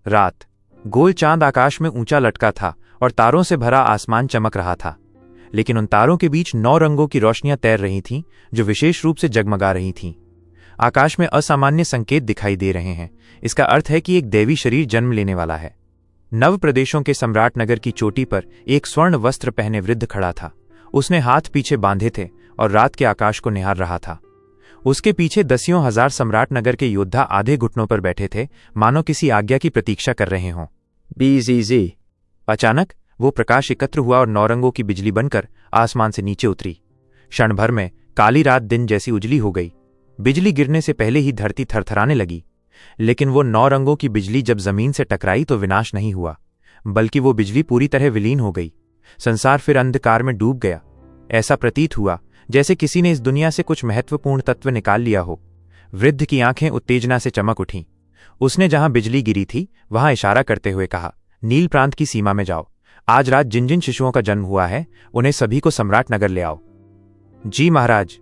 रात। गोल चांद आकाश में ऊंचा लटका था और तारों से भरा आसमान चमक रहा था, लेकिन उन तारों के बीच 9 रंगों की रोशनियां तैर रही थीं जो विशेष रूप से जगमगा रही थीं। आकाश में असामान्य संकेत दिखाई दे रहे हैं। इसका अर्थ है कि एक दैवी शरीर जन्म लेने वाला है। नव प्रदेशों के सम्राट नगर की चोटी पर एक स्वर्ण वस्त्र पहने वृद्ध खड़ा था। उसने हाथ पीछे बांधे थे और रात के आकाश को निहार रहा था। उसके पीछे दसियों हजार सम्राट नगर के योद्धा आधे घुटनों पर बैठे थे, मानो किसी आज्ञा की प्रतीक्षा कर रहे हों। बीजीजी। अचानक वो प्रकाश एकत्र हुआ और 9 रंगों की बिजली बनकर आसमान से नीचे उतरी। क्षण भर में काली रात दिन जैसी उजली हो गई। बिजली गिरने से पहले ही धरती थरथराने लगी, लेकिन वो 9 रंगों की बिजली जब जमीन से टकराई तो विनाश नहीं हुआ, बल्कि वो बिजली पूरी तरह विलीन हो गई। संसार फिर अंधकार में डूब गया। ऐसा प्रतीत हुआ जैसे किसी ने इस दुनिया से कुछ महत्वपूर्ण तत्व निकाल लिया हो। वृद्ध की आंखें उत्तेजना से चमक उठीं। उसने जहां बिजली गिरी थी वहां इशारा करते हुए कहा, नील प्रांत की सीमा में जाओ। आज रात जिन जिन शिशुओं का जन्म हुआ है उन्हें सभी को सम्राट नगर ले आओ। जी महाराज।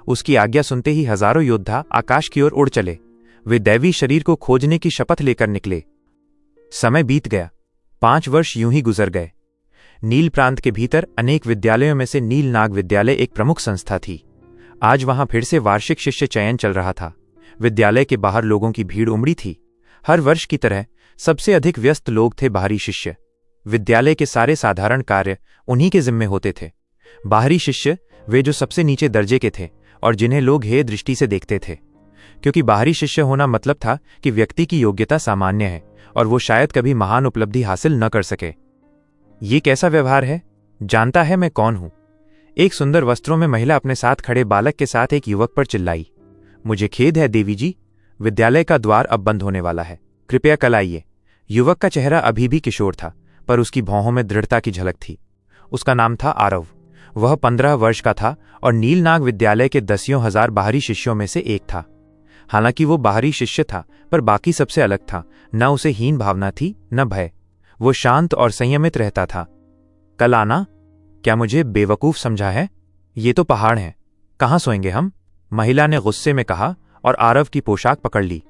उसकी आज्ञा सुनते ही हजारों योद्धा आकाश की ओर उड़ चले। वे दैवी शरीर को खोजने की शपथ लेकर निकले। समय बीत गया। 5 वर्ष यूं ही गुजर गए। नील प्रांत के भीतर अनेक विद्यालयों में से नील नाग विद्यालय एक प्रमुख संस्था थी। आज वहां फिर से वार्षिक शिष्य चयन चल रहा था। विद्यालय के बाहर लोगों की भीड़ उमड़ी थी। हर वर्ष की तरह सबसे अधिक व्यस्त लोग थे बाहरी शिष्य। विद्यालय के सारे साधारण कार्य उन्हीं के जिम्मे होते थे। बाहरी शिष्य वे जो सबसे नीचे दर्जे के थे और जिन्हें लोग हेय दृष्टि से देखते थे, क्योंकि बाहरी शिष्य होना मतलब था कि व्यक्ति की योग्यता सामान्य है और वो शायद कभी महान उपलब्धि हासिल न कर सके। ये कैसा व्यवहार है? जानता है मैं कौन हूं? एक सुंदर वस्त्रों में महिला अपने साथ खड़े बालक के साथ एक युवक पर चिल्लाई। मुझे खेद है देवी जी, विद्यालय का द्वार अब बंद होने वाला है, कृपया कल आइए। युवक का चेहरा अभी भी किशोर था, पर उसकी भौहों में दृढ़ता की झलक थी। उसका नाम था आरव। वह 15 वर्ष का था और नीलनाग विद्यालय के दसियों हजार बाहरी शिष्यों में से एक था। हालांकि वो बाहरी शिष्य था, पर बाकी सबसे अलग था। न उसे हीन भावना थी, न भय। वो शांत और संयमित रहता था। कल आना? क्या मुझे बेवकूफ समझा है? ये तो पहाड़ हैं, कहाँ सोएंगे हम? महिला ने गुस्से में कहा और आरव की पोशाक पकड़ ली।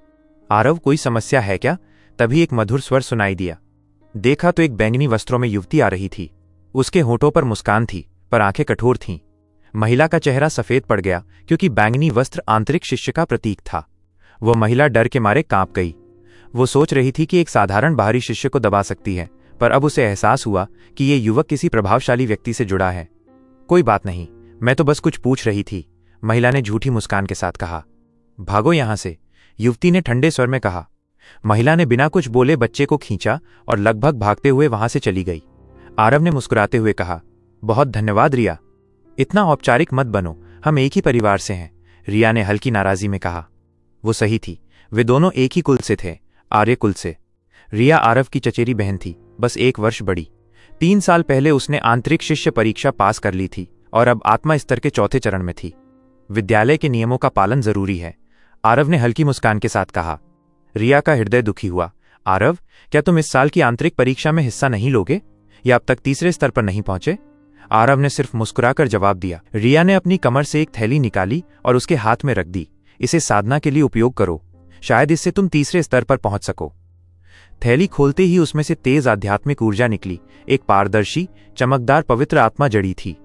आरव, कोई समस्या है क्या? तभी एक मधुर स्वर सुनाई दिया। देखा तो एक बैंगनी वस्त्रों में युवती आ रही थी। उसके होठों पर मुस्कान थी, पर आंखें कठोर थीं। महिला का चेहरा सफेद पड़ गया, क्योंकि बैंगनी वस्त्र आंतरिक शिष्य का प्रतीक था। वह महिला डर के मारे कांप गई। वो सोच रही थी कि एक साधारण बाहरी शिष्य को दबा सकती है, पर अब उसे एहसास हुआ कि ये युवक किसी प्रभावशाली व्यक्ति से जुड़ा है। कोई बात नहीं, मैं तो बस कुछ पूछ रही थी, महिला ने झूठी मुस्कान के साथ कहा। भागो यहां से, युवती ने ठंडे स्वर में कहा। महिला ने बिना कुछ बोले बच्चे को खींचा और लगभग भागते हुए वहां से चली गई। आरव ने मुस्कुराते हुए कहा, बहुत धन्यवाद रिया। इतना औपचारिक मत बनो, हम एक ही परिवार से हैं, रिया ने हल्की नाराजी में कहा। वो सही थी, वे दोनों एक ही कुल से थे, आर्य कुल से। रिया आरव की चचेरी बहन थी, बस 1 वर्ष बड़ी। 3 साल पहले उसने आंतरिक शिष्य परीक्षा पास कर ली थी और अब आत्मा स्तर के 4थे चरण में थी। विद्यालय के नियमों का पालन जरूरी है, आरव ने हल्की मुस्कान के साथ कहा। रिया का हृदय दुखी हुआ। आरव, क्या तुम इस साल की आंतरिक परीक्षा में हिस्सा नहीं लोगे, या अब तक तीसरे स्तर पर नहीं पहुंचे? आरव ने सिर्फ मुस्कुराकर जवाब दिया। रिया ने अपनी कमर से एक थैली निकाली और उसके हाथ में रख दी। इसे साधना के लिए उपयोग करो, शायद इससे तुम तीसरे स्तर पर पहुंच सको। थैली खोलते ही उसमें से तेज आध्यात्मिक ऊर्जा निकली। एक पारदर्शी, चमकदार पवित्र आत्मा जड़ी थी।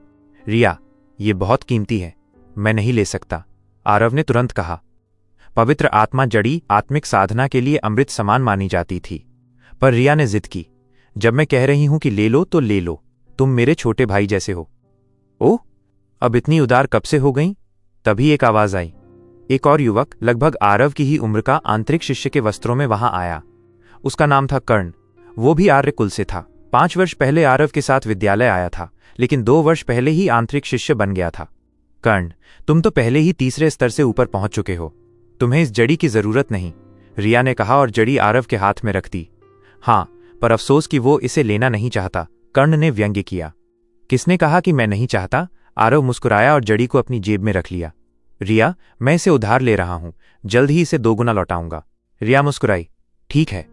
रिया, ये बहुत कीमती है, मैं नहीं ले सकता, आरव ने तुरंत कहा। पवित्र आत्मा जड़ी आत्मिक साधना के लिए अमृत समान मानी जाती थी, पर रिया ने जिद की। जब मैं कह रही हूं कि ले लो तो ले लो, तुम मेरे छोटे भाई जैसे हो। ओह, अब इतनी उदार कब से हो गई? तभी एक आवाज आई। एक और युवक, लगभग आरव की ही उम्र का, आंतरिक शिष्य के वस्त्रों में वहां आया। उसका नाम था कर्ण। वो भी आर्य कुल से था। 5 वर्ष पहले आरव के साथ विद्यालय आया था, लेकिन 2 वर्ष पहले ही आंतरिक शिष्य बन गया था। कर्ण, तुम तो पहले ही तीसरे स्तर से ऊपर पहुंच चुके हो, तुम्हें इस जड़ी की जरूरत नहीं, रिया ने कहा और जड़ी आरव के हाथ में रख दी। हाँ, पर अफसोस कि वो इसे लेना नहीं चाहता, कर्ण ने व्यंग्य किया। किसने कहा कि मैं नहीं चाहता? आरव मुस्कुराया और जड़ी को अपनी जेब में रख लिया। रिया, मैं इसे उधार ले रहा हूं, जल्द ही इसे 2 गुना लौटाऊंगा। रिया मुस्कुराई। ठीक है।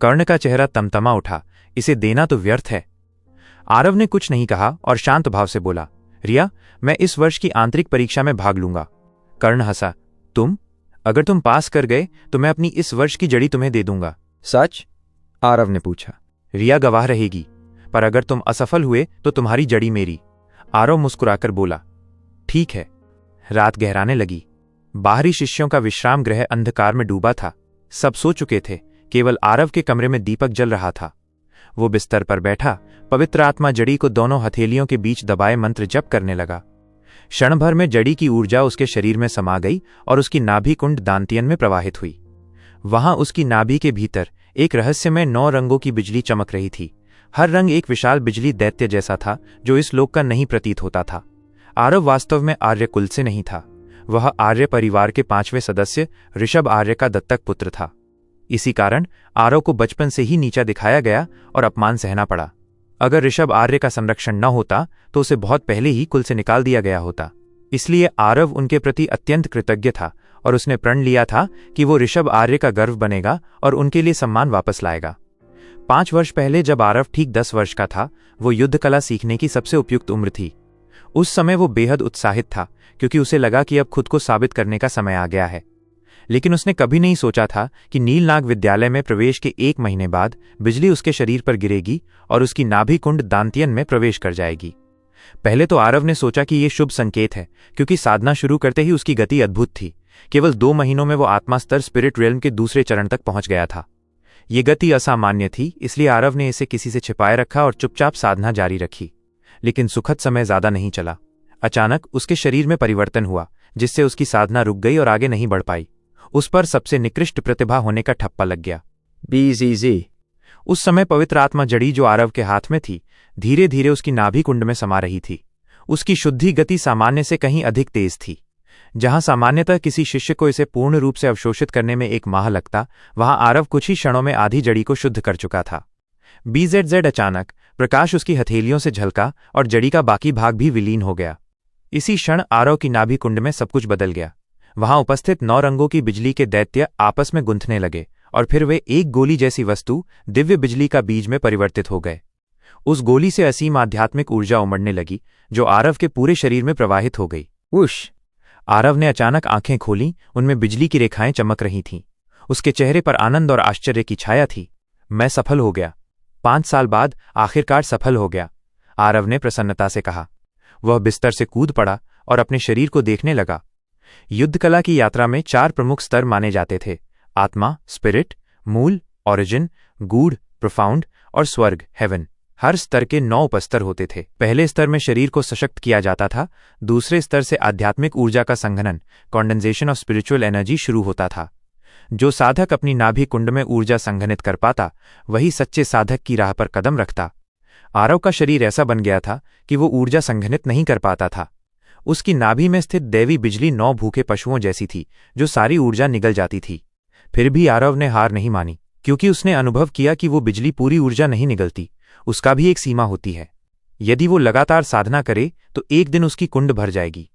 कर्ण का चेहरा तमतमा उठा। इसे देना तो व्यर्थ है। आरव ने कुछ नहीं कहा और शांत भाव से बोला, रिया, मैं इस वर्ष की आंतरिक परीक्षा में भाग लूंगा। कर्ण हंसा। तुम? अगर तुम पास कर गए तो मैं अपनी इस वर्ष की जड़ी तुम्हें दे दूंगा। सच? आरव ने पूछा। रिया गवाह रहेगी, पर अगर तुम असफल हुए तो तुम्हारी जड़ी मेरी। आरव मुस्कुराकर बोला। ठीक है। रात गहराने लगी। बाहरी शिष्यों का विश्राम गृह अंधकार में डूबा था। सब सो चुके थे, केवल आरव के कमरे में दीपक जल रहा था। वो बिस्तर पर बैठा पवित्र आत्मा जड़ी को दोनों हथेलियों के बीच दबाए मंत्र जप करने लगा। क्षण भर में जड़ी की ऊर्जा उसके शरीर में समा गई और उसकी नाभि कुंड दांतियन में प्रवाहित हुई। वहां उसकी नाभि के भीतर एक रहस्यमय 9 रंगों की बिजली चमक रही थी। हर रंग एक विशाल बिजली दैत्य जैसा था, जो इस लोक का नहीं प्रतीत होता था। आरव वास्तव में आर्य कुल से नहीं था। वह आर्य परिवार के 5वें सदस्य ऋषभ आर्य का दत्तक पुत्र था। इसी कारण आरव को बचपन से ही नीचा दिखाया गया और अपमान सहना पड़ा। अगर ऋषभ आर्य का संरक्षण न होता तो उसे बहुत पहले ही कुल से निकाल दिया गया होता। इसलिए आरव उनके प्रति अत्यंत कृतज्ञ था और उसने प्रण लिया था कि वो ऋषभ आर्य का गर्व बनेगा और उनके लिए सम्मान वापस लाएगा। 5 वर्ष पहले जब आरव ठीक 10 वर्ष का था, वो युद्ध कला सीखने की सबसे उपयुक्त उम्र थी। उस समय वो बेहद उत्साहित था, क्योंकि उसे लगा कि अब खुद को साबित करने का समय आ गया है। लेकिन उसने कभी नहीं सोचा था कि नीलनाग विद्यालय में प्रवेश के 1 महीने बाद बिजली उसके शरीर पर गिरेगी और उसकी नाभि कुंड दांतियन में प्रवेश कर जाएगी। पहले तो आरव ने सोचा कि यह शुभ संकेत है, क्योंकि साधना शुरू करते ही उसकी गति अद्भुत थी। केवल 2 महीनों में वो आत्मा स्तर स्पिरिट रेल्म के दूसरे चरण तक पहुंच गया था। ये गति असामान्य थी, इसलिए आरव ने इसे किसी से छिपाए रखा और चुपचाप साधना जारी रखी। लेकिन सुखद समय ज्यादा नहीं चला। अचानक उसके शरीर में परिवर्तन हुआ, जिससे उसकी साधना रुक गई और आगे नहीं बढ़ पाई। उस पर सबसे निकृष्ट प्रतिभा होने का ठप्पा लग गया। बीजीजी। उस समय पवित्र आत्मा जड़ी जो आरव के हाथ में थी, धीरे धीरे उसकी नाभि कुंड में समा रही थी। उसकी शुद्धि गति सामान्य से कहीं अधिक तेज थी। जहां सामान्यतः किसी शिष्य को इसे पूर्ण रूप से अवशोषित करने में 1 माह लगता, वहां आरव कुछ ही क्षणों में आधी जड़ी को शुद्ध कर चुका था। बीजेड अचानक प्रकाश उसकी हथेलियों से झलका और जड़ी का बाकी भाग भी विलीन हो गया। इसी क्षण आरव की नाभि कुंड में सब कुछ बदल गया। वहां उपस्थित 9 रंगों की बिजली के दैत्य आपस में गुंथने लगे और फिर वे एक गोली जैसी वस्तु दिव्य बिजली का बीज में परिवर्तित हो गए। उस गोली से असीम आध्यात्मिक ऊर्जा उमड़ने लगी, जो आरव के पूरे शरीर में प्रवाहित हो गई। उश! आरव ने अचानक आंखें खोलीं, उनमें बिजली की रेखाएं चमक रही थीं। उसके चेहरे पर आनंद और आश्चर्य की छाया थी। मैं सफल हो गया। 5 साल बाद आखिरकार सफल हो गया, आरव ने प्रसन्नता से कहा। वह बिस्तर से कूद पड़ा और अपने शरीर को देखने लगा। युद्ध कला की यात्रा में 4 प्रमुख स्तर माने जाते थे: आत्मा, स्पिरिट, मूल, ओरिजिन, गूढ़, प्रोफाउंड और स्वर्ग, हेवन। हर स्तर के 9 उपस्तर होते थे। पहले स्तर में शरीर को सशक्त किया जाता था। दूसरे स्तर से आध्यात्मिक ऊर्जा का संघनन, कॉन्डेंसेशन ऑफ स्पिरिचुअल एनर्जी शुरू होता था। जो साधक अपनी नाभि कुंड में ऊर्जा संघनित कर पाता, वही सच्चे साधक की राह पर कदम रखता। आरव का शरीर ऐसा बन गया था कि वो ऊर्जा संघनित नहीं कर पाता था। उसकी नाभि में स्थित दैवी बिजली 9 भूखे पशुओं जैसी थी, जो सारी ऊर्जा निगल जाती थी। फिर भी आरव ने हार नहीं मानी, क्योंकि उसने अनुभव किया कि वो बिजली पूरी ऊर्जा नहीं निगलती, उसका भी एक सीमा होती है। यदि वो लगातार साधना करे तो एक दिन उसकी कुंड भर जाएगी।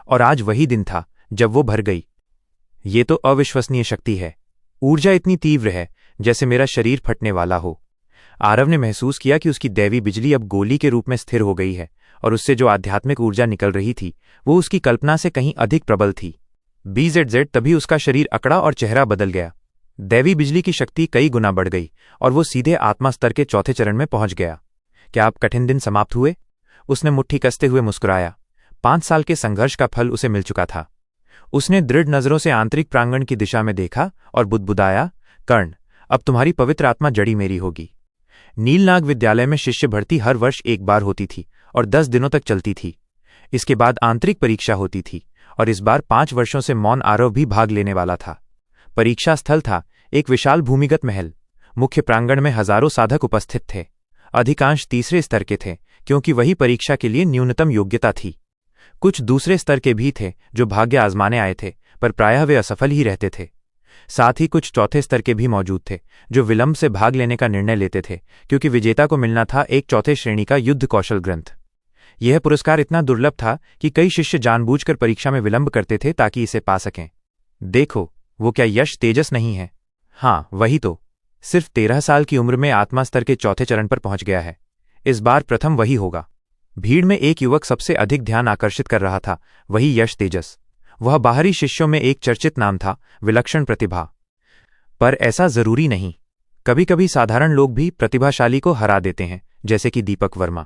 और आज वही दिन था जब वो भर गई। ये तो अविश्वसनीय शक्ति है। ऊर्जा इतनी तीव्र है जैसे मेरा शरीर फटने वाला हो। आरव ने महसूस किया कि उसकी दैवी बिजली अब गोली के रूप में स्थिर हो गई है, और उससे जो आध्यात्मिक ऊर्जा निकल रही थी वो उसकी कल्पना से कहीं अधिक प्रबल थी। बीजेड तभी उसका शरीर अकड़ा और चेहरा बदल गया। दैवी बिजली की शक्ति कई गुना बढ़ गई और वो सीधे आत्मा स्तर के 4थे चरण में पहुंच गया। क्या अब कठिन दिन समाप्त हुए? उसने मुट्ठी कसते हुए मुस्कुराया। 5 साल के संघर्ष का फल उसे मिल चुका था। उसने दृढ़ नजरों से आंतरिक प्रांगण की दिशा में देखा और बुदबुदाया, कर्ण, अब तुम्हारी पवित्र आत्मा जड़ी मेरी होगी। नीलनाग विद्यालय में शिष्य भर्ती हर वर्ष 1 बार होती थी और 10 दिनों तक चलती थी। इसके बाद आंतरिक परीक्षा होती थी और इस बार 5 वर्षों से मौन आरव भी भाग लेने वाला था। परीक्षा स्थल था एक विशाल भूमिगत महल। मुख्य प्रांगण में हजारों साधक उपस्थित थे। अधिकांश तीसरे स्तर के थे, क्योंकि वही परीक्षा के लिए न्यूनतम योग्यता थी। कुछ दूसरे स्तर के भी थे जो भाग्य आजमाने आए थे, पर प्रायः वे असफल ही रहते थे। साथ ही कुछ चौथे स्तर के भी मौजूद थे जो विलंब से भाग लेने का निर्णय लेते थे, क्योंकि विजेता को मिलना था एक 4थे श्रेणी का युद्ध कौशल ग्रंथ। यह पुरस्कार इतना दुर्लभ था कि कई शिष्य जानबूझकर परीक्षा में विलंब करते थे ताकि इसे पा सकें। देखो, वो क्या यश तेजस नहीं है? हाँ, वही तो। सिर्फ 13 साल की उम्र में आत्मा स्तर के 4थे चरण पर पहुंच गया है। इस बार प्रथम वही होगा। भीड़ में एक युवक सबसे अधिक ध्यान आकर्षित कर रहा था, वही यश तेजस। वह बाहरी शिष्यों में एक चर्चित नाम था, विलक्षण प्रतिभा। पर ऐसा जरूरी नहीं। कभी कभी साधारण लोग भी प्रतिभाशाली को हरा देते हैं, जैसे कि दीपक वर्मा।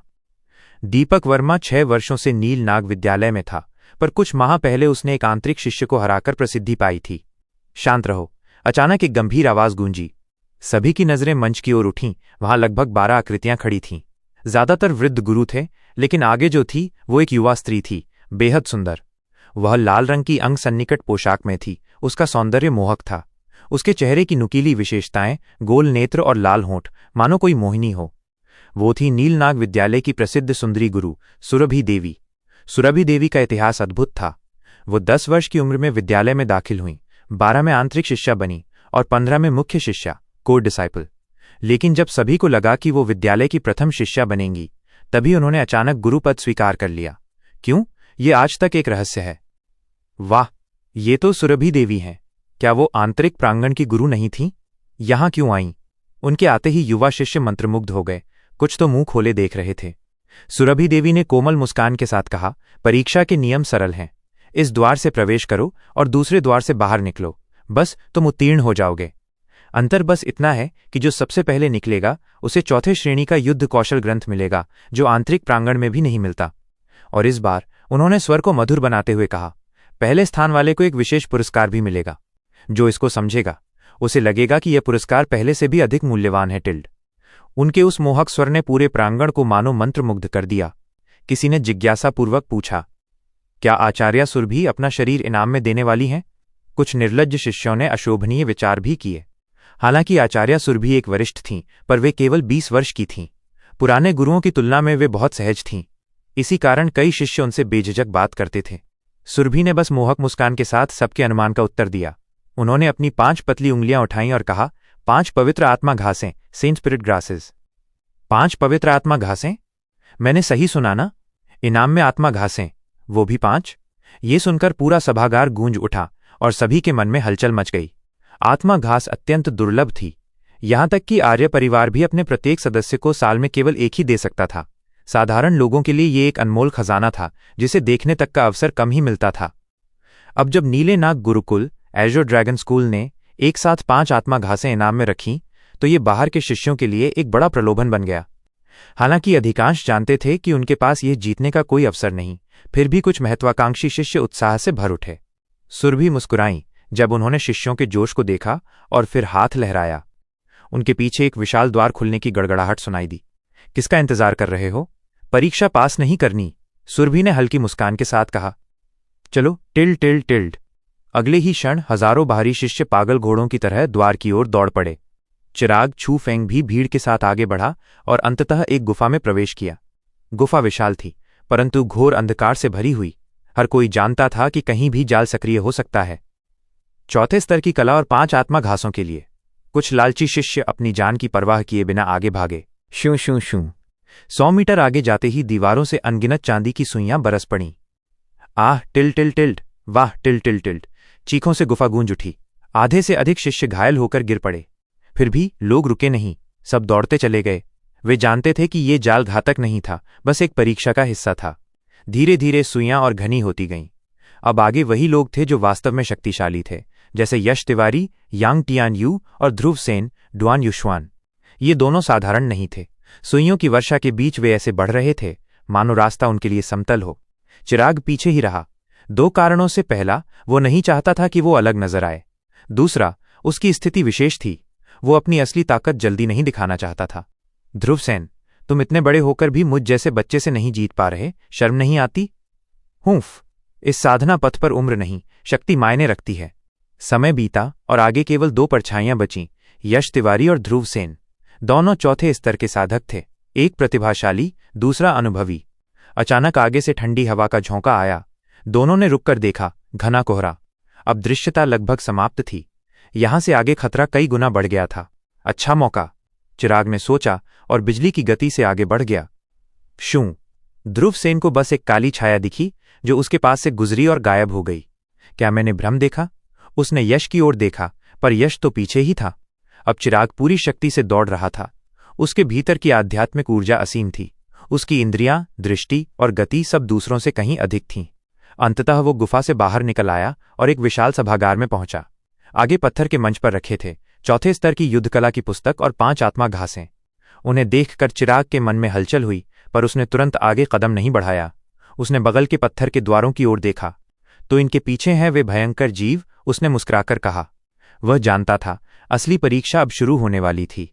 दीपक वर्मा 6 वर्षों से नील नाग विद्यालय में था, पर कुछ माह पहले उसने एक आंतरिक शिष्य को हराकर प्रसिद्धि पाई थी। शांत रहो। अचानक एक गंभीर आवाज गूंजी। सभी की नजरें मंच की ओर उठीं। वहां लगभग 12 आकृतियां खड़ी थीं। ज्यादातर वृद्ध गुरु थे, लेकिन आगे जो थी वो एक युवा स्त्री थी, बेहद सुंदर। वह लाल रंग की अंग सन्निकट पोशाक में थी। उसका सौंदर्य मोहक था। उसके चेहरे की नुकीली विशेषताएं, गोल नेत्र और लाल होंठ, मानो कोई मोहिनी हो। वो थी नीलनाग विद्यालय की प्रसिद्ध सुंदरी गुरु सुरभि देवी। सुरभि देवी का इतिहास अद्भुत था। वो 10 वर्ष की उम्र में विद्यालय में दाखिल हुई, 12 में आंतरिक शिष्या बनी और 15 में मुख्य शिष्या, कोर डिसाइपल। लेकिन जब सभी को लगा कि वो विद्यालय की प्रथम शिष्या बनेंगी, तभी उन्होंने अचानक गुरु पद स्वीकार कर लिया। क्यों, ये आज तक एक रहस्य है। वाह, ये तो सुरभि देवी हैं। क्या वो आंतरिक प्रांगण की गुरु नहीं थीं? यहां क्यों आईं? उनके आते ही युवा शिष्य मंत्रमुग्ध हो गए। कुछ तो मुंह खोले देख रहे थे। सुरभि देवी ने कोमल मुस्कान के साथ कहा, परीक्षा के नियम सरल हैं। इस द्वार से प्रवेश करो और दूसरे द्वार से बाहर निकलो, बस तुम उत्तीर्ण हो जाओगे। अंतर बस इतना है कि जो सबसे पहले निकलेगा उसे चौथे श्रेणी का युद्ध कौशल ग्रंथ मिलेगा, जो आंतरिक प्रांगण में भी नहीं मिलता। और इस बार उन्होंने स्वर को मधुर बनाते हुए कहा, पहले स्थान वाले को एक विशेष पुरस्कार भी मिलेगा। जो इसको समझेगा उसे लगेगा कि यह पुरस्कार पहले से भी अधिक मूल्यवान है। टिल्ड। उनके उस मोहक स्वर ने पूरे प्रांगण को मानो मंत्रमुग्ध कर दिया। किसी ने जिज्ञासापूर्वक पूछा, क्या आचार्य सुरभि अपना शरीर इनाम में देने वाली हैं? कुछ निर्लज्ज शिष्यों ने अशोभनीय विचार भी किए। हालांकि आचार्य सुरभि एक वरिष्ठ थीं, पर वे केवल 20 वर्ष की थीं। पुराने गुरुओं की तुलना में वे बहुत सहज थीं। इसी कारण कई शिष्य उनसे बेझिझक बात करते थे। सुरभि ने बस मोहक मुस्कान के साथ सबके अनुमान का उत्तर दिया। उन्होंने अपनी 5 पतली उंगलियां उठाईं और कहा, 5 पवित्र आत्मा घासें, सेंट स्पिरिट ग्रासेस। 5 पवित्र आत्मा घासें? मैंने सही सुना ना? इनाम में आत्मा घासें, वो भी 5? ये सुनकर पूरा सभागार गूंज उठा और सभी के मन में हलचल मच गई। आत्मा घास अत्यंत दुर्लभ थी। यहां तक कि आर्य परिवार भी अपने प्रत्येक सदस्य को साल में केवल एक ही दे सकता था। साधारण लोगों के लिए ये एक अनमोल खजाना था, जिसे देखने तक का अवसर कम ही मिलता था। अब जब नीले नाग गुरुकुल एज़्योर ड्रैगन स्कूल ने एक साथ 5 आत्मा घासें इनाम में रखीं, तो ये बाहर के शिष्यों के लिए एक बड़ा प्रलोभन बन गया। हालांकि अधिकांश जानते थे कि उनके पास यह जीतने का कोई अवसर नहीं, फिर भी कुछ महत्वाकांक्षी शिष्य उत्साह से भर उठे। सुरभि मुस्कुराईं जब उन्होंने शिष्यों के जोश को देखा और फिर हाथ लहराया। उनके पीछे एक विशाल द्वार खुलने की गड़गड़ाहट सुनाई दी। किसका इंतजार कर रहे हो? परीक्षा पास नहीं करनी? सुरभि ने हल्की मुस्कान के साथ कहा। चलो, टिल्ड टिल्ड टिल्ड। अगले ही क्षण हजारों बाहरी शिष्य पागल घोड़ों की तरह द्वार की ओर दौड़ पड़े। चिराग छू फेंग भी भीड़ के साथ आगे बढ़ा और अंततः एक गुफा में प्रवेश किया। गुफा विशाल थी, परंतु घोर अंधकार से भरी हुई। हर कोई जानता था कि कहीं भी जाल सक्रिय हो सकता है। चौथे स्तर की कला और 5 आत्मा घासों के लिए कुछ लालची शिष्य अपनी जान की परवाह किए बिना आगे भागे। शूं शूं शूं। 100 मीटर आगे जाते ही दीवारों से अनगिनत चांदी की सुइयां बरस पड़ीं। आह, टिल टिल टिल्ड, वाह टिल टिल टिल्ड। चीखों से गुफा गूंज उठी। आधे से अधिक शिष्य घायल होकर गिर पड़े। फिर भी लोग रुके नहीं, सब दौड़ते चले गए। वे जानते थे कि ये जाल घातक नहीं था, बस एक परीक्षा का हिस्सा था। धीरे धीरे सुइयां और घनी होती गईं। अब आगे वही लोग थे जो वास्तव में शक्तिशाली थे, जैसे यश तिवारी, यांग टियान-यू और ध्रुव सेन, डुआन युश्वान। ये दोनों साधारण नहीं थे। सुइयों की वर्षा के बीच वे ऐसे बढ़ रहे थे मानो रास्ता उनके लिए समतल हो। चिराग पीछे ही रहा। 2 कारणों से। पहला, वो नहीं चाहता था कि वो अलग नजर आए। दूसरा, उसकी स्थिति विशेष थी। वो अपनी असली ताकत जल्दी नहीं दिखाना चाहता था। ध्रुव सेन, तुम इतने बड़े होकर भी मुझ जैसे बच्चे से नहीं जीत पा रहे, शर्म नहीं आती? हूंफ। इस साधना पथ पर उम्र नहीं, शक्ति मायने रखती है। समय बीता और आगे केवल 2 परछाइयां बचीं, यश तिवारी और ध्रुव सेन। दोनों चौथे स्तर के साधक थे, एक प्रतिभाशाली, दूसरा अनुभवी। अचानक आगे से ठंडी हवा का झोंका आया। दोनों ने रुककर देखा। घना कोहरा। अब दृश्यता लगभग समाप्त थी। यहां से आगे खतरा कई गुना बढ़ गया था। अच्छा मौका, चिराग ने सोचा और बिजली की गति से आगे बढ़ गया। शूं। ध्रुव सेन को बस एक काली छाया दिखी जो उसके पास से गुजरी और गायब हो गई। क्या मैंने भ्रम देखा? उसने यश की ओर देखा, पर यश तो पीछे ही था। अब चिराग पूरी शक्ति से दौड़ रहा था। उसके भीतर की आध्यात्मिक ऊर्जा असीम थी। उसकी इंद्रियां, दृष्टि और गति सब दूसरों से कहीं अधिक थीं। अंततः वो गुफा से बाहर निकल आया और एक विशाल सभागार में पहुंचा। आगे पत्थर के मंच पर रखे थे चौथे स्तर की युद्धकला की पुस्तक और 5 आत्मा घासें। उन्हें देखकर चिराग के मन में हलचल हुई, पर उसने तुरंत आगे कदम नहीं बढ़ाया। उसने बगल के पत्थर के द्वारों की ओर देखा, तो इनके पीछे हैं वे भयंकर जीव। उसने मुस्कुराकर कहा। वह जानता था असली परीक्षा अब शुरू होने वाली थी।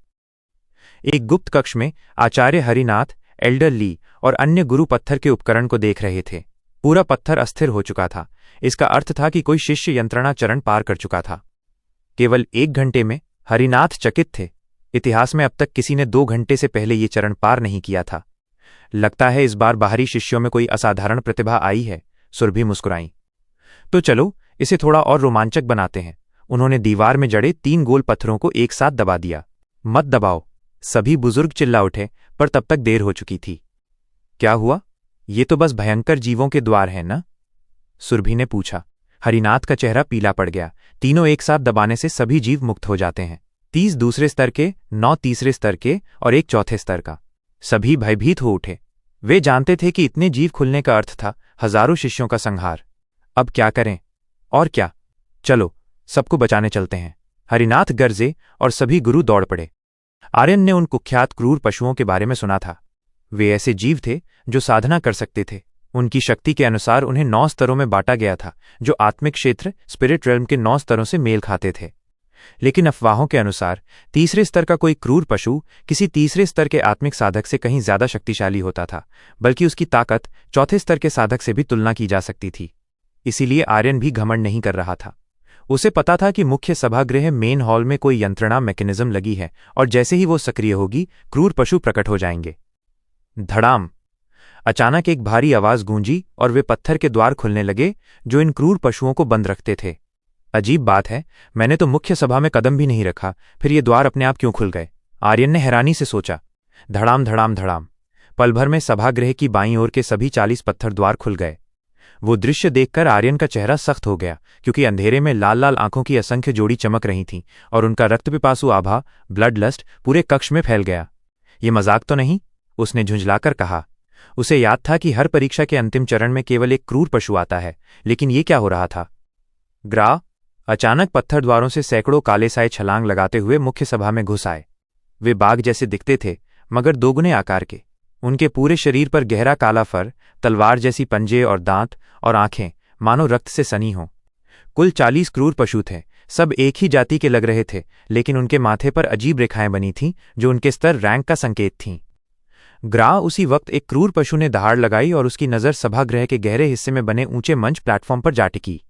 एक गुप्त कक्ष में आचार्य हरिनाथ, एल्डर ली और अन्य गुरु पत्थर के उपकरण को देख रहे थे। पूरा पत्थर अस्थिर हो चुका था। इसका अर्थ था कि कोई शिष्य यंत्रणा चरण पार कर चुका था। केवल 1 घंटे में। हरिनाथ चकित थे। इतिहास में अब तक किसी ने 2 घंटे से पहले ये चरण पार नहीं किया था। लगता है इस बार बाहरी शिष्यों में कोई असाधारण प्रतिभा आई है, सुरभि मुस्कुराई। तो चलो इसे थोड़ा और रोमांचक बनाते हैं। उन्होंने दीवार में जड़े 3 गोल पत्थरों को एक साथ दबा दिया। मत दबाओ, सभी बुजुर्ग चिल्ला उठे, पर तब तक देर हो चुकी थी। क्या हुआ? ये तो बस भयंकर जीवों के द्वार हैं ना? सुरभि ने पूछा। हरिनाथ का चेहरा पीला पड़ गया। तीनों एक साथ दबाने से सभी जीव मुक्त हो जाते हैं। 30 दूसरे स्तर के, 9 तीसरे स्तर के और 1 चौथे स्तर का। सभी भयभीत हो उठे। वे जानते थे कि इतने जीव खुलने का अर्थ था हजारों शिष्यों का संहार। अब क्या करें? और क्या? चलो सबको बचाने चलते हैं। हरिनाथ गरजे और सभी गुरु दौड़ पड़े। आर्यन ने उन कुख्यात क्रूर पशुओं के बारे में सुना था। वे ऐसे जीव थे जो साधना कर सकते थे। उनकी शक्ति के अनुसार उन्हें 9 स्तरों में बांटा गया था, जो आत्मिक क्षेत्र स्पिरिट रेल्म के 9 स्तरों से मेल खाते थे। लेकिन अफवाहों के अनुसार तीसरे स्तर का कोई क्रूर पशु किसी तीसरे स्तर के आत्मिक साधक से कहीं ज्यादा शक्तिशाली होता था, बल्कि उसकी ताकत चौथे स्तर के साधक से भी तुलना की जा सकती थी। इसीलिए आर्यन भी घमंड नहीं कर रहा था। उसे पता था कि मुख्य सभागृह मेन हॉल में कोई यंत्रणा मैकेनिज्म लगी है, और जैसे ही वो सक्रिय होगी क्रूर पशु प्रकट हो जाएंगे। धड़ाम! अचानक एक भारी आवाज गूंजी और वे पत्थर के द्वार खुलने लगे जो इन क्रूर पशुओं को बंद रखते थे। अजीब बात है, मैंने तो मुख्य सभा में कदम भी नहीं रखा, फिर ये द्वार अपने आप क्यों खुल गए? आर्यन ने हैरानी से सोचा। धड़ाम धड़ाम धड़ाम! पल भर में सभागृह की बाईं ओर के सभी 40 पत्थर द्वार खुल गए। वो दृश्य देखकर आर्यन का चेहरा सख्त हो गया, क्योंकि अंधेरे में लाल लाल आंखों की असंख्य जोड़ी चमक रही थीं और उनका रक्तपिपासु आभा, ब्लड लस्ट, पूरे कक्ष में फैल गया। ये मजाक तो नहीं? उसने झुंझलाकर कहा। उसे याद था कि हर परीक्षा के अंतिम चरण में केवल एक क्रूर पशु आता है, लेकिन ये क्या हो रहा था? ग्रा! अचानक पत्थर द्वारों से सैकड़ों काले साए छलांग लगाते हुए मुख्य सभा में घुस आए। वे बाघ जैसे दिखते थे, मगर दोगुने आकार के। उनके पूरे शरीर पर गहरा काला फर, तलवार जैसी पंजे और दांत और आंखें मानो रक्त से सनी हों। कुल 40 क्रूर पशु थे। सब एक ही जाति के लग रहे थे, लेकिन उनके माथे पर अजीब रेखाएं बनी थीं जो उनके स्तर रैंक का संकेत थीं। ग्रा! उसी वक्त एक क्रूर पशु ने दहाड़ लगाई और उसकी नज़र सभागृह के गहरे हिस्से में बने ऊंचे मंच प्लेटफॉर्म पर जा टिकी।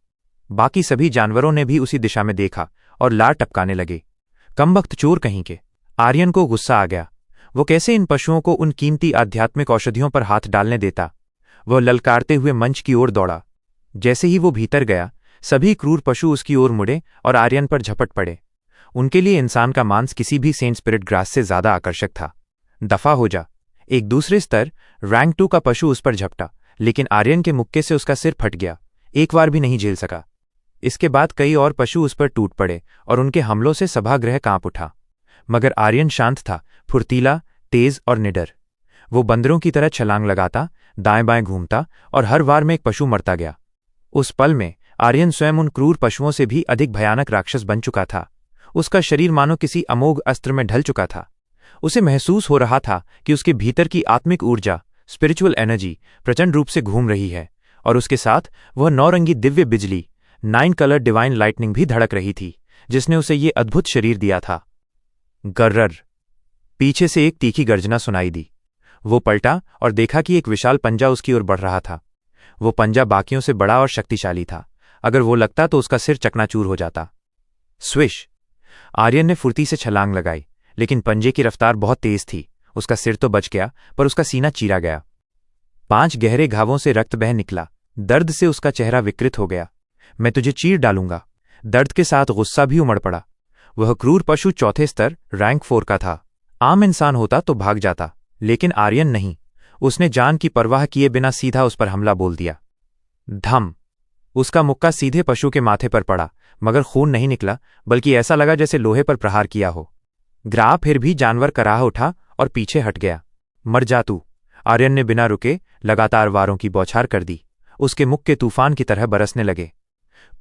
बाकी सभी जानवरों ने भी उसी दिशा में देखा और लार टपकाने लगे। कमबख्त चोर कहीं के! आर्यन को गुस्सा आ गया। वो कैसे इन पशुओं को उन कीमती आध्यात्मिक औषधियों पर हाथ डालने देता? वह ललकारते हुए मंच की ओर दौड़ा। जैसे ही वो भीतर गया, सभी क्रूर पशु उसकी ओर मुड़े और आर्यन पर झपट पड़े। उनके लिए इंसान का मांस किसी भी सेंट स्पिरिट ग्रास से ज्यादा आकर्षक था। दफा हो जा! एक दूसरे स्तर रैंक 2 का पशु उस पर झपटा, लेकिन आर्यन के मुक्के से उसका सिर फट गया। एक बार भी नहीं झेल सका। इसके बाद कई और पशु उस पर टूट पड़े और उनके हमलों से सभागृह कांप उठा। मगर आर्यन शांत था, फुर्तीला, तेज और निडर। वो बंदरों की तरह छलांग लगाता, दाएं बाएं घूमता और हर वार में एक पशु मरता गया। उस पल में आर्यन स्वयं उन क्रूर पशुओं से भी अधिक भयानक राक्षस बन चुका था। उसका शरीर मानो किसी अमोघ अस्त्र में ढल चुका था। उसे महसूस हो रहा था कि उसके भीतर की आत्मिक ऊर्जा, स्पिरिचुअल एनर्जी, प्रचंड रूप से घूम रही है, और उसके साथ वह 9 रंगी दिव्य बिजली, 9 कलर डिवाइन लाइटनिंग भी धड़क रही थी, जिसने उसे ये अद्भुत शरीर दिया था। गर्रर! पीछे से एक तीखी गर्जना सुनाई दी। वो पलटा और देखा कि एक विशाल पंजा उसकी ओर बढ़ रहा था। वो पंजा बाकियों से बड़ा और शक्तिशाली था। अगर वो लगता तो उसका सिर चकनाचूर हो जाता। स्विश! आर्यन ने फुर्ती से छलांग लगाई, लेकिन पंजे की रफ्तार बहुत तेज थी। उसका सिर तो बच गया, पर उसका सीना चीरा गया। 5 गहरे घावों से रक्त बह निकला। दर्द से उसका चेहरा विकृत हो गया। मैं तुझे चीर डालूंगा! दर्द के साथ गुस्सा भी उमड़ पड़ा। वह क्रूर पशु चौथे स्तर रैंक 4 का था। आम इंसान होता तो भाग जाता, लेकिन आर्यन नहीं। उसने जान की परवाह किए बिना सीधा उस पर हमला बोल दिया। धम! उसका मुक्का सीधे पशु के माथे पर पड़ा, मगर खून नहीं निकला, बल्कि ऐसा लगा जैसे लोहे पर प्रहार किया हो। ग्रा फिर भी जानवर कराह उठा और पीछे हट गया। मर जा तू! आर्यन ने बिना रुके लगातार वारों की बौछार कर दी। उसके मुक्के तूफान की तरह बरसने लगे।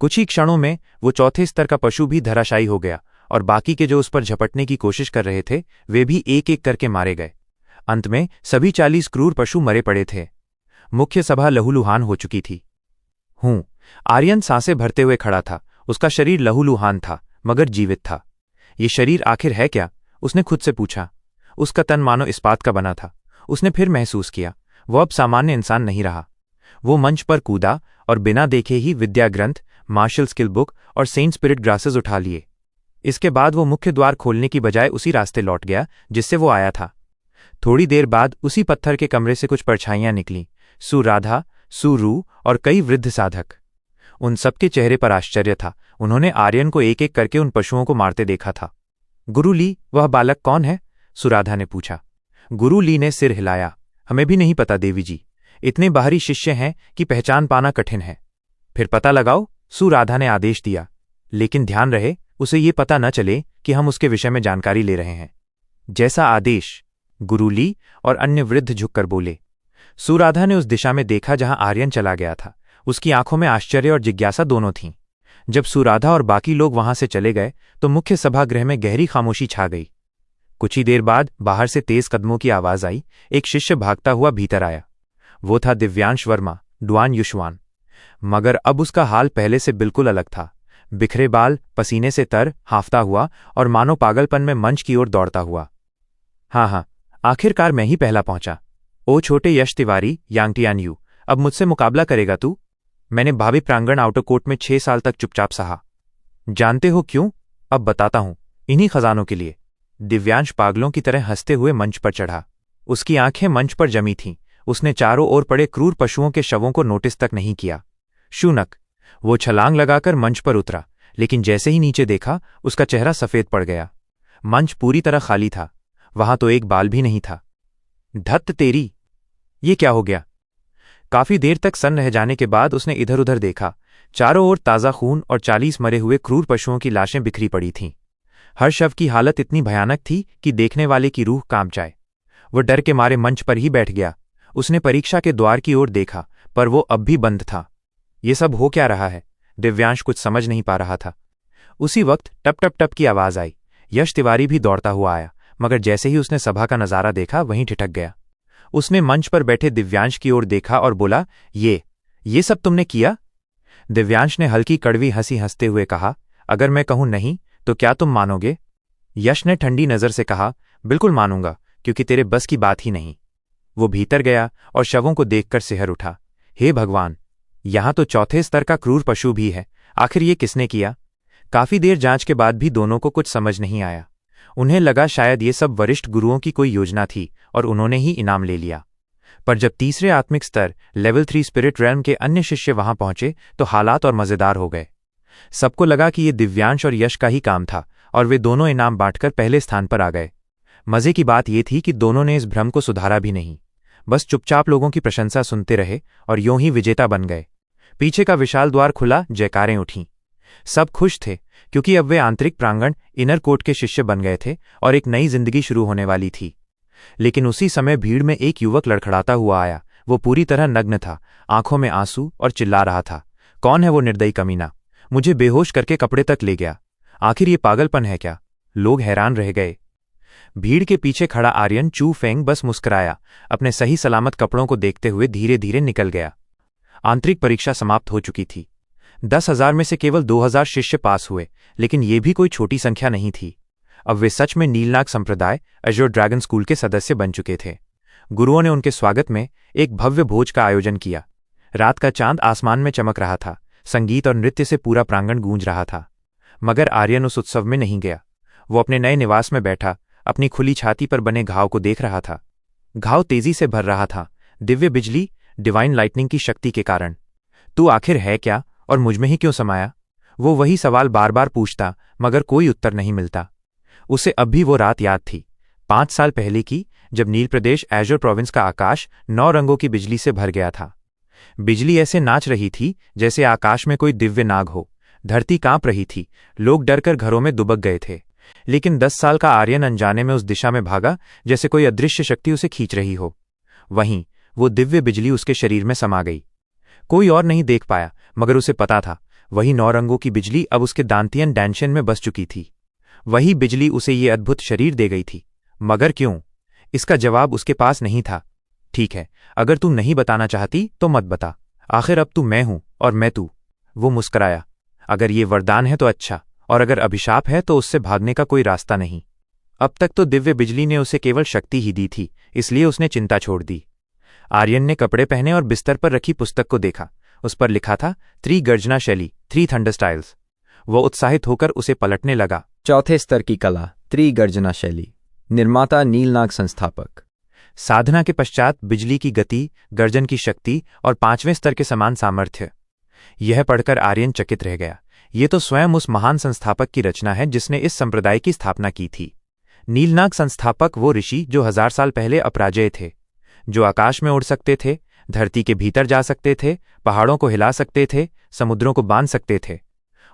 कुछ ही क्षणों में वो चौथे स्तर का पशु भी धराशायी हो गया और बाकी के जो उस पर झपटने की कोशिश कर रहे थे वे भी एक एक करके मारे गए। अंत में सभी 40 क्रूर पशु मरे पड़े थे। मुख्य सभा लहूलुहान हो चुकी थी। आर्यन सांसें भरते हुए खड़ा था। उसका शरीर लहूलुहान था मगर जीवित था। ये शरीर आखिर है क्या? उसने खुद से पूछा। उसका तन मानो इस्पात का बना था। उसने फिर महसूस किया वो अब सामान्य इंसान नहीं रहा। वो मंच पर कूदा और बिना देखे ही विद्या ग्रंथ, मार्शल स्किल बुक और सेंट स्पिरिट ग्रासेस उठा लिए। इसके बाद वो मुख्य द्वार खोलने की बजाय उसी रास्ते लौट गया जिससे वो आया था। थोड़ी देर बाद उसी पत्थर के कमरे से कुछ परछाइयां निकलीं, सुराधा, सुरू और कई वृद्ध साधक। उन सबके चेहरे पर आश्चर्य था। उन्होंने आर्यन को एक एक करके उन पशुओं को मारते देखा था। गुरु ली, वह बालक कौन है? सुराधा ने पूछा। गुरु ली ने सिर हिलाया। हमें भी नहीं पता देवी जी। इतने बाहरी शिष्य हैं कि पहचान पाना कठिन है। फिर पता लगाओ, सुराधा ने आदेश दिया। लेकिन ध्यान रहे उसे ये पता न चले कि हम उसके विषय में जानकारी ले रहे हैं। जैसा आदेश, गुरु ली और अन्य वृद्ध झुककर बोले। सुराधा ने उस दिशा में देखा जहां आर्यन चला गया था। उसकी आंखों में आश्चर्य और जिज्ञासा दोनों थीं। जब सुराधा और बाकी लोग वहां से चले गए तो मुख्य सभागृह में गहरी खामोशी छा गई। कुछ ही देर बाद बाहर से तेज कदमों की आवाज आई। एक शिष्य भागता हुआ भीतर आया। वो था दिव्यांश वर्मा, डुआन युशवान। मगर अब उसका हाल पहले से बिल्कुल अलग था। बिखरे बाल, पसीने से तर, हांफता हुआ और मानो पागलपन में मंच की ओर दौड़ता हुआ। हाँ, आखिरकार मैं ही पहला पहुंचा। ओ छोटे यश तिवारी, यांगटियान यू, अब मुझसे मुकाबला करेगा तू? मैंने भावी प्रांगण आउटर कोर्ट में 6 साल तक चुपचाप सहा। जानते हो क्यों? अब बताता हूं। इन्हीं खजानों के लिए। दिव्यांश पागलों की तरह हंसते हुए मंच पर चढ़ा। उसकी आंखें मंच पर जमी थीं। उसने चारों ओर पड़े क्रूर पशुओं के शवों को नोटिस तक नहीं किया। शूनक। वो छलांग लगाकर मंच पर उतरा, लेकिन जैसे ही नीचे देखा उसका चेहरा सफेद पड़ गया। मंच पूरी तरह खाली था। वहां तो एक बाल भी नहीं था। धत्त तेरी, ये क्या हो गया? काफी देर तक सन्न रह जाने के बाद उसने इधर उधर देखा। चारों ओर ताज़ा खून और 40 मरे हुए क्रूर पशुओं की लाशें बिखरी पड़ी थीं। हर शव की हालत इतनी भयानक थी कि देखने वाले की रूह कांप जाए। वो डर के मारे मंच पर ही बैठ गया। उसने परीक्षा के द्वार की ओर देखा, पर वो अब भी बंद था। ये सब हो क्या रहा है? दिव्यांश कुछ समझ नहीं पा रहा था। उसी वक्त टप टप टप की आवाज आई। यश तिवारी भी दौड़ता हुआ आया, मगर जैसे ही उसने सभा का नजारा देखा वहीं ठिठक गया। उसने मंच पर बैठे दिव्यांश की ओर देखा और बोला, ये सब तुमने किया? दिव्यांश ने हल्की कड़वी हंसी हंसते हुए कहा, अगर मैं कहूं नहीं तो क्या तुम मानोगे? यश ने ठंडी नजर से कहा, बिल्कुल मानूंगा, क्योंकि तेरे बस की बात ही नहीं। वो भीतर गया और शवों को देखकर सिहर उठा। हे भगवान, यहां तो चौथे स्तर का क्रूर पशु भी है। आखिर ये किसने किया? काफी देर जांच के बाद भी दोनों को कुछ समझ नहीं आया। उन्हें लगा शायद ये सब वरिष्ठ गुरुओं की कोई योजना थी और उन्होंने ही इनाम ले लिया। पर जब तीसरे आत्मिक स्तर लेवल 3 स्पिरिट रेल्म के अन्य शिष्य वहां पहुंचे तो हालात और मजेदार हो गए। सबको लगा कि ये दिव्यांश और यश का ही काम था और वे दोनों इनाम बांटकर पहले स्थान पर आ गए। मजे की बात यह थी कि दोनों ने इस भ्रम को सुधारा भी नहीं, बस चुपचाप लोगों की प्रशंसा सुनते रहे और यूं ही विजेता बन गए। पीछे का विशाल द्वार खुला, जयकारें उठीं। सब खुश थे क्योंकि अब वे आंतरिक प्रांगण इनर कोर्ट के शिष्य बन गए थे और एक नई जिंदगी शुरू होने वाली थी। लेकिन उसी समय भीड़ में एक युवक लड़खड़ाता हुआ आया। वो पूरी तरह नग्न था, आंखों में आंसू, और चिल्ला रहा था, कौन है वो निर्दयी कमीना? मुझे बेहोश करके कपड़े तक ले गया। आखिर ये पागलपन है क्या? लोग हैरान रह गए। भीड़ के पीछे खड़ा आर्यन चू फेंग बस मुस्कुराया, अपने सही सलामत कपड़ों को देखते हुए धीरे धीरे निकल गया। आंतरिक परीक्षा समाप्त हो चुकी थी। 10,000 में से केवल 2,000 शिष्य पास हुए, लेकिन ये भी कोई छोटी संख्या नहीं थी। अब वे सच में नीलनाग संप्रदाय अजोर ड्रैगन स्कूल के सदस्य बन चुके थे। गुरुओं ने उनके स्वागत में एक भव्य भोज का आयोजन किया। रात का चांद आसमान में चमक रहा था। संगीत और नृत्य से पूरा प्रांगण गूंज रहा था। मगर आर्यन उस उत्सव में नहीं गया। वो अपने नए निवास में बैठा अपनी खुली छाती पर बने घाव को देख रहा था। घाव तेजी से भर रहा था, दिव्य बिजली, डिवाइन लाइटनिंग की शक्ति के कारण। तू आखिर है क्या और मुझमें ही क्यों समाया? वो वही सवाल बार बार पूछता, मगर कोई उत्तर नहीं मिलता। उसे अब भी वो रात याद थी, 5 साल पहले की, जब नील प्रदेश एजोर प्रोविंस का आकाश 9 रंगों की बिजली से भर गया था। बिजली ऐसे नाच रही थी जैसे आकाश में कोई दिव्य नाग हो। धरती कांप रही थी, लोग डरकर घरों में दुबक गए थे। लेकिन 10 साल का आर्यन अनजाने में उस दिशा में भागा जैसे कोई अदृश्य शक्ति उसे खींच रही हो। वहीं वो दिव्य बिजली उसके शरीर में समा गई। कोई और नहीं देख पाया, मगर उसे पता था वही 9 रंगों की बिजली अब उसके दांतियन डैंशन में बस चुकी थी। वही बिजली उसे ये अद्भुत शरीर दे गई थी। मगर क्यों? इसका जवाब उसके पास नहीं था। ठीक है, अगर तू नहीं बताना चाहती तो मत बता। आखिर अब तू मैं हूं और मैं तू। वो मुस्कराया। अगर ये वरदान है तो अच्छा, और अगर अभिशाप है तो उससे भागने का कोई रास्ता नहीं। अब तक तो दिव्य बिजली ने उसे केवल शक्ति ही दी थी, इसलिए उसने चिंता छोड़ दी। आर्यन ने कपड़े पहने और बिस्तर पर रखी पुस्तक को देखा। उस पर लिखा था 3 गर्जना शैली, 3 थंडर स्टाइल्स। वो उत्साहित होकर उसे पलटने लगा। चौथे स्तर की कला, त्रिगर्जना शैली। निर्माता नीलनाग, संस्थापक। साधना के पश्चात बिजली की गति, गर्जन की शक्ति और 5वें स्तर के समान सामर्थ्य। यह पढ़कर आर्यन चकित रह गया। ये तो स्वयं उस महान संस्थापक की रचना है जिसने इस संप्रदाय की स्थापना की थी। नीलनाग संस्थापक वो ऋषि जो 1000 साल पहले अपराजेय थे, जो आकाश में उड़ सकते थे, धरती के भीतर जा सकते थे, पहाड़ों को हिला सकते थे, समुद्रों को बांध सकते थे।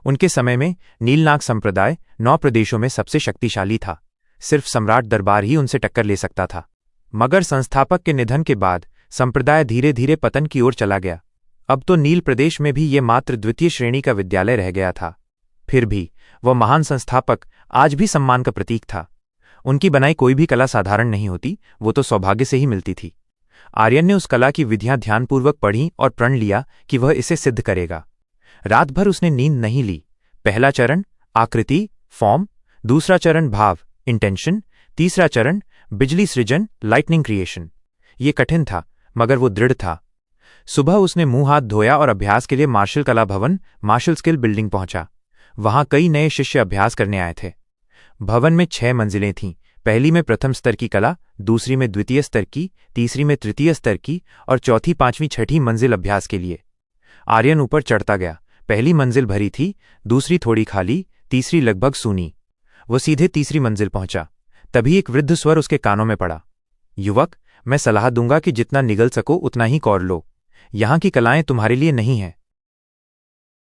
उनके समय में नीलनाग संप्रदाय 9 प्रदेशों में सबसे शक्तिशाली था। सिर्फ सम्राट दरबार ही उनसे टक्कर ले सकता था। मगर संस्थापक के निधन के बाद संप्रदाय धीरे धीरे पतन की ओर चला गया। अब तो नील प्रदेश में भी ये मात्र द्वितीय श्रेणी का विद्यालय रह गया था। फिर भी वह महान संस्थापक आज भी सम्मान का प्रतीक था। उनकी बनाई कोई भी कला साधारण नहीं होती, वो तो सौभाग्य से ही मिलती थी। आर्यन ने उस कला की विधियां ध्यानपूर्वक पढ़ी और प्रण लिया कि वह इसे सिद्ध करेगा। रात भर उसने नींद नहीं ली। पहला चरण आकृति, फॉर्म। दूसरा चरण भाव, इंटेंशन। तीसरा चरण बिजली सृजन, लाइटनिंग क्रिएशन। ये कठिन था, मगर वो दृढ़ था। सुबह उसने मुंह हाथ धोया और अभ्यास के लिए मार्शल कला भवन, मार्शल स्किल बिल्डिंग पहुंचा। वहां कई नए शिष्य अभ्यास करने आए थे। भवन में 6 मंजिलें थीं। पहली में प्रथम स्तर की कला, दूसरी में द्वितीय स्तर की, तीसरी में तृतीय स्तर की और चौथी, 5वीं, 6ठी मंजिल अभ्यास के लिए। आर्यन ऊपर चढ़ता गया। पहली मंजिल भरी थी, दूसरी थोड़ी खाली, तीसरी लगभग सूनी। वो सीधे तीसरी मंजिल पहुंचा। तभी एक वृद्ध स्वर उसके कानों में पड़ा। युवक, मैं सलाह दूंगा कि जितना निगल सको उतना ही कौर लो। यहां की कलाएं तुम्हारे लिए नहीं हैं।